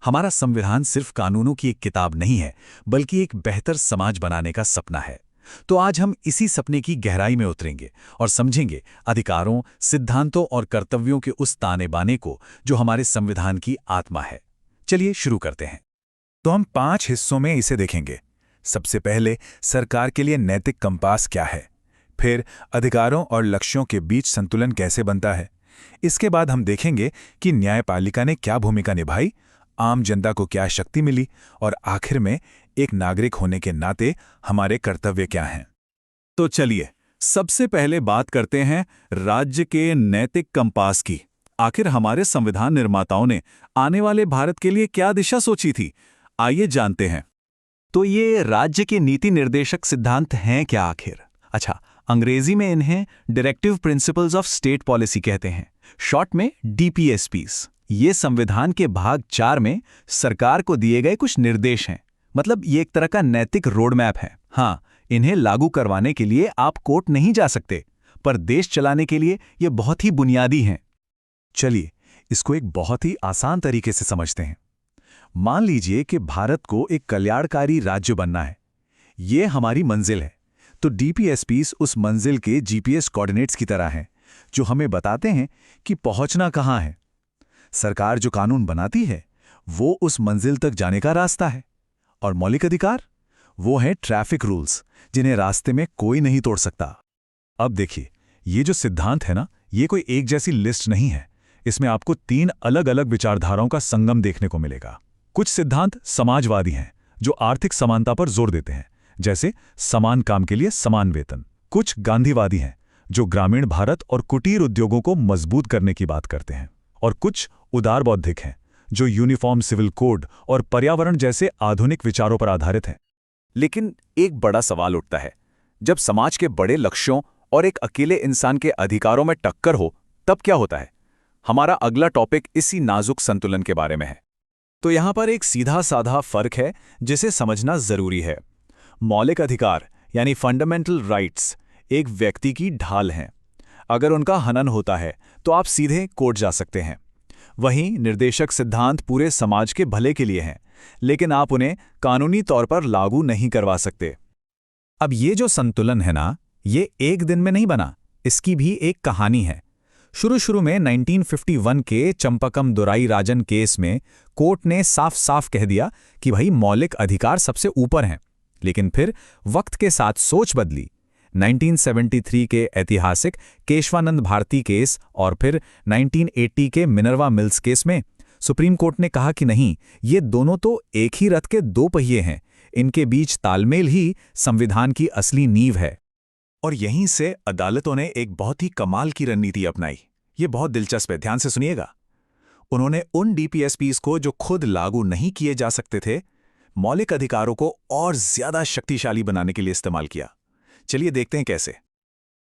हमारा संविधान सिर्फ कानूनों की एक किताब नहीं है, बल्कि एक बेहतर समाज बनाने का सपना है। तो आज हम इसी सपने की गहराई में उतरेंगे और समझेंगे अधिकारों, सिद्धांतों और कर्तव्यों के उस ताने बाने को जो हमारे संविधान की आत्मा है। चलिए शुरू करते हैं। तो हम 5 हिस्सों में इसे देखेंगे। सबसे पहले सरकार के लिए नैतिक कंपास क्या है, फिर अधिकारों और लक्ष्यों के बीच संतुलन कैसे बनता है। इसके बाद हम देखेंगे कि न्यायपालिका ने क्या भूमिका निभाई, आम जनता को क्या शक्ति मिली, और आखिर में एक नागरिक होने के नाते हमारे कर्तव्य क्या हैं। तो चलिए सबसे पहले बात करते हैं राज्य के नैतिक कंपास की। आखिर हमारे संविधान निर्माताओं ने आने वाले भारत के लिए क्या दिशा सोची थी, आइए जानते हैं। तो ये राज्य के नीति निर्देशक सिद्धांत हैं क्या आखिर? अच्छा, अंग्रेजी में इन्हें directive principles of state policy कहते हैं, शॉर्ट में डीपीएसपीस। ये संविधान के भाग 4 में सरकार को दिए गए कुछ निर्देश हैं। मतलब ये एक तरह का नैतिक रोड मैप है। हाँ, इन्हें लागू करवाने के लिए आप कोर्ट नहीं जा सकते, पर देश चलाने के लिए ये बहुत ही बुनियादी हैं। चलिए इसको एक बहुत ही आसान तरीके से समझते हैं। मान लीजिए कि भारत को एक कल्याणकारी राज्य बनना है। ये हमारी मंजिल है, तो डीपीएसपीस उस मंजिल के जीपीएस कोऑर्डिनेट्स की तरह हैं, जो हमें बताते हैं कि पहुंचना कहां है। सरकार जो कानून बनाती है वो उस मंजिल तक जाने का रास्ता है, और मौलिक अधिकार वो हैं ट्रैफिक रूल्स, जिन्हें रास्ते में कोई नहीं तोड़ सकता। अब देखिए, ये जो सिद्धांत है ना, ये कोई एक जैसी लिस्ट नहीं है। इसमें आपको 3 अलग अलग विचारधाराओं का संगम देखने को मिलेगा। कुछ सिद्धांत समाजवादी हैं, जो आर्थिक समानता पर जोर देते हैं, जैसे समान काम के लिए समान वेतन। कुछ गांधीवादी हैं, जो ग्रामीण भारत और कुटीर उद्योगों को मजबूत करने की बात करते हैं। और कुछ उदार बौद्धिक हैं, जो यूनिफॉर्म सिविल कोड और पर्यावरण जैसे आधुनिक विचारों पर आधारित हैं। लेकिन एक बड़ा सवाल उठता है, जब समाज के बड़े लक्ष्यों और एक अकेले इंसान के अधिकारों में टक्कर हो, तब क्या होता है? हमारा अगला टॉपिक इसी नाजुक संतुलन के बारे में है। तो यहां पर एक सीधा साधा फर्क है जिसे समझना जरूरी है। मौलिक अधिकार यानी फंडामेंटल राइट्स एक व्यक्ति की ढाल हैं। अगर उनका हनन होता है तो आप सीधे कोर्ट जा सकते हैं। वहीं निर्देशक सिद्धांत पूरे समाज के भले के लिए हैं, लेकिन आप उन्हें कानूनी तौर पर लागू नहीं करवा सकते। अब ये जो संतुलन है ना, ये एक दिन में नहीं बना। इसकी भी एक कहानी है। शुरू में 1951 के चंपकम दुराई राजन केस में कोर्ट ने साफ साफ कह दिया कि भाई मौलिक अधिकार सबसे ऊपर हैं। लेकिन फिर वक्त के साथ सोच बदली। 1973 के ऐतिहासिक केशवानंद भारती केस और फिर 1980 के मिनर्वा मिल्स केस में सुप्रीम कोर्ट ने कहा कि नहीं, ये दोनों तो एक ही रथ के 2 पहिए हैं। इनके बीच तालमेल ही संविधान की असली नींव है। और यहीं से अदालतों ने एक बहुत ही कमाल की रणनीति अपनाई। ये बहुत दिलचस्प है, ध्यान से सुनिएगा। उन्होंने उन डीपीएसपीस को जो खुद लागू नहीं किए जा सकते थे, मौलिक अधिकारों को और ज्यादा शक्तिशाली बनाने के लिए इस्तेमाल किया। चलिए देखते हैं कैसे।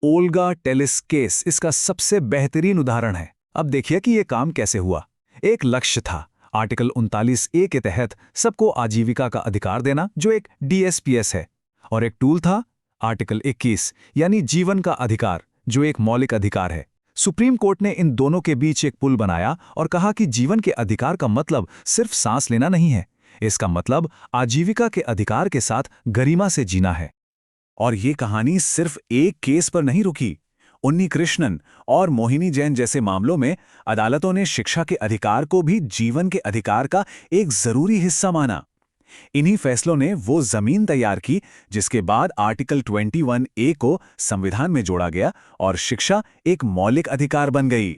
ओल्गा टेलिस केस इसका सबसे बेहतरीन उदाहरण है। अब देखिए कि यह काम कैसे हुआ। एक लक्ष्य था, आर्टिकल 39A के तहत सबको आजीविका का अधिकार देना, जो एक डीएसपीएस है। और एक टूल था आर्टिकल 21 यानी जीवन का अधिकार, जो एक मौलिक अधिकार है। सुप्रीम कोर्ट ने इन दोनों के बीच एक पुल बनाया और कहा कि जीवन के अधिकार का मतलब सिर्फ सांस लेना नहीं है, इसका मतलब आजीविका के अधिकार के साथ गरिमा से जीना है। और ये कहानी सिर्फ एक केस पर नहीं रुकी। उन्नी कृष्णन और मोहिनी जैन जैसे मामलों में अदालतों ने शिक्षा के अधिकार को भी जीवन के अधिकार का एक जरूरी हिस्सा माना। इन्हीं फैसलों ने वो जमीन तैयार की जिसके बाद आर्टिकल 21A को संविधान में जोड़ा गया और शिक्षा एक मौलिक अधिकार बन गई।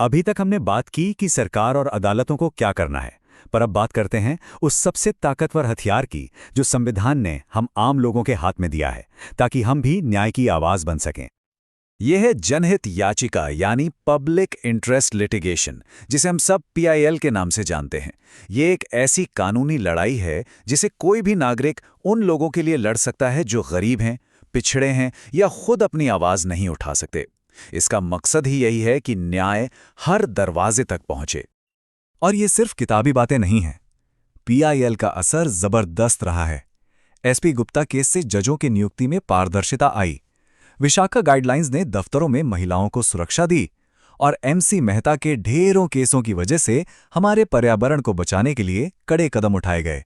अभी तक हमने बात की कि सरकार और अदालतों को क्या करना है, पर अब बात करते हैं उस सबसे ताकतवर हथियार की जो संविधान ने हम आम लोगों के हाथ में दिया है, ताकि हम भी न्याय की आवाज बन सकें। यह है जनहित याचिका यानी पब्लिक इंटरेस्ट लिटिगेशन, जिसे हम सब PIL के नाम से जानते हैं। ये एक ऐसी कानूनी लड़ाई है जिसे कोई भी नागरिक उन लोगों के लिए लड़ सकता है जो गरीब हैं, पिछड़े हैं या खुद अपनी आवाज नहीं उठा सकते। इसका मकसद ही यही है कि न्याय हर दरवाजे तक पहुंचे। और ये सिर्फ किताबी बातें नहीं हैं। PIL का असर जबरदस्त रहा है। SP गुप्ता केस से जजों की नियुक्ति में पारदर्शिता आई। विशाखा गाइडलाइंस ने दफ्तरों में महिलाओं को सुरक्षा दी। और MC मेहता के ढेरों केसों की वजह से हमारे पर्यावरण को बचाने के लिए कड़े कदम उठाए गए।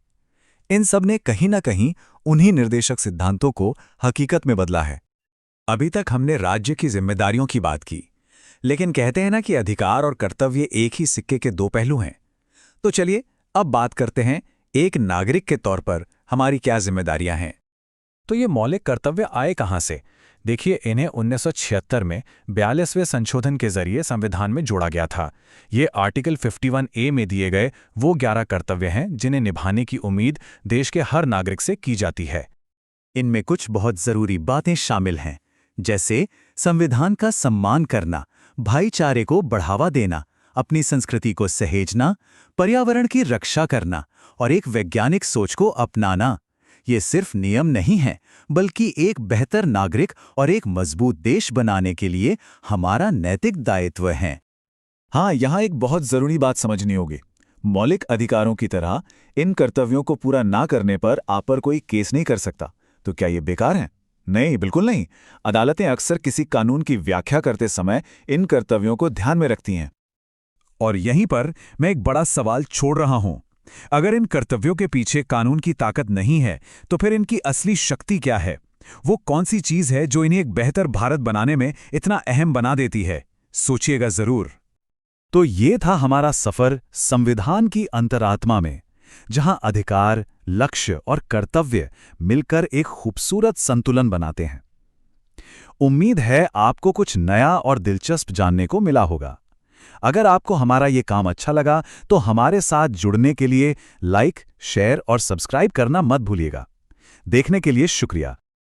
इन सब ने कहीं न कहीं उन्हीं निर्देशक सिद्धांतों को हकीकत में बदला है। अभी तक हमने राज्य की जिम्मेदारियों की बात की, लेकिन कहते हैं ना कि अधिकार और कर्तव्य एक ही सिक्के के दो पहलू हैं। तो चलिए अब बात करते हैं एक नागरिक के तौर पर हमारी क्या जिम्मेदारियां हैं। तो ये मौलिक कर्तव्य आए कहाँ से? देखिए, इन्हें 1976 में 42वें संशोधन के जरिए संविधान में जोड़ा गया था। ये आर्टिकल 51A में दिए गए वो 11 कर्तव्य हैं जिन्हें निभाने की उम्मीद देश के हर नागरिक से की जाती है। इनमें कुछ बहुत जरूरी बातें शामिल हैं, जैसे संविधान का सम्मान करना, भाईचारे को बढ़ावा देना, अपनी संस्कृति को सहेजना, पर्यावरण की रक्षा करना और एक वैज्ञानिक सोच को अपनाना। ये सिर्फ नियम नहीं है, बल्कि एक बेहतर नागरिक और एक मजबूत देश बनाने के लिए हमारा नैतिक दायित्व है। हाँ, यहाँ एक बहुत जरूरी बात समझनी होगी। मौलिक अधिकारों की तरह इन कर्तव्यों को पूरा ना करने पर आप पर कोई केस नहीं कर सकता। तो क्या ये बेकार है? नहीं, बिल्कुल नहीं। अदालतें अक्सर किसी कानून की व्याख्या करते समय इन कर्तव्यों को ध्यान में रखती हैं। और यहीं पर मैं एक बड़ा सवाल छोड़ रहा हूं। अगर इन कर्तव्यों के पीछे कानून की ताकत नहीं है, तो फिर इनकी असली शक्ति क्या है? वो कौन सी चीज है जो इन्हें एक बेहतर भारत बनाने में इतना अहम बना देती है? सोचिएगा जरूर। तो ये था हमारा सफर संविधान की अंतरात्मा में, जहां अधिकार, लक्ष्य और कर्तव्य मिलकर एक खूबसूरत संतुलन बनाते हैं। उम्मीद है आपको कुछ नया और दिलचस्प जानने को मिला होगा। अगर आपको हमारा ये काम अच्छा लगा तो हमारे साथ जुड़ने के लिए लाइक, शेयर और सब्सक्राइब करना मत भूलिएगा। देखने के लिए शुक्रिया।